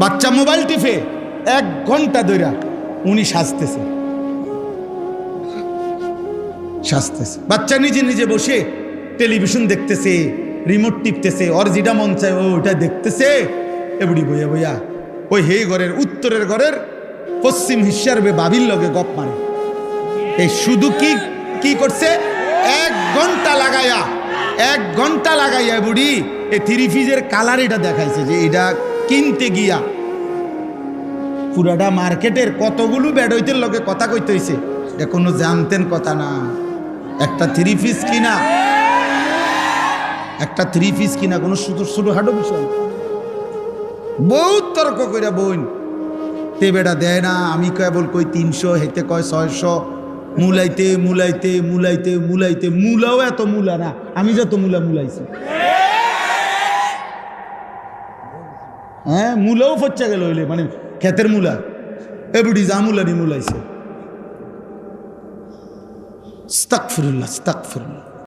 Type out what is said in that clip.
বাচ্চা মোবাইল টিপে 1 ঘন্টা ধরে উনি সাজতেছে। বাচ্চা নিজে নিজে বসে টেলিভিশন দেখতেছে, রিমোট টিপতেছে, ওর যেটা মন চায় ওটা দেখতেছে। এবড়ি বইয়া বইয়া ওই হে ঘরের উত্তরের ঘরের পশ্চিম হিস্যার বাবির লগে গপ মারে। এই শুধু কি করছে, 1 ঘন্টা লাগাইয়া বুড়ি এই 3 পিসের কালার এটা দেখাইছে যে এটা কিনতে গিয়া পুরাটা মার্কেটের কতগুলো বেডইতের লগে কথা কইতে হইছে। এটা কোনো জানতেন কথা না। একটা 3 পিস কিনা কোনো ছোট হাঁটো বিষয়। বহুত তর্ক কইরা বোন তে বেটা দেয় না, আমি কেবল কই 300, হেতে কয় 600, মুলাইতে মুলাও এত মুলা না, আমি যত মুলাইছি। হ্যাঁ, মুলাও ফচ্চা গেল হইলে, মানে ক্ষেতের মুলা এবড়ি যা মুলানি মুলাইছে। আস্তাগফিরুল্লাহ।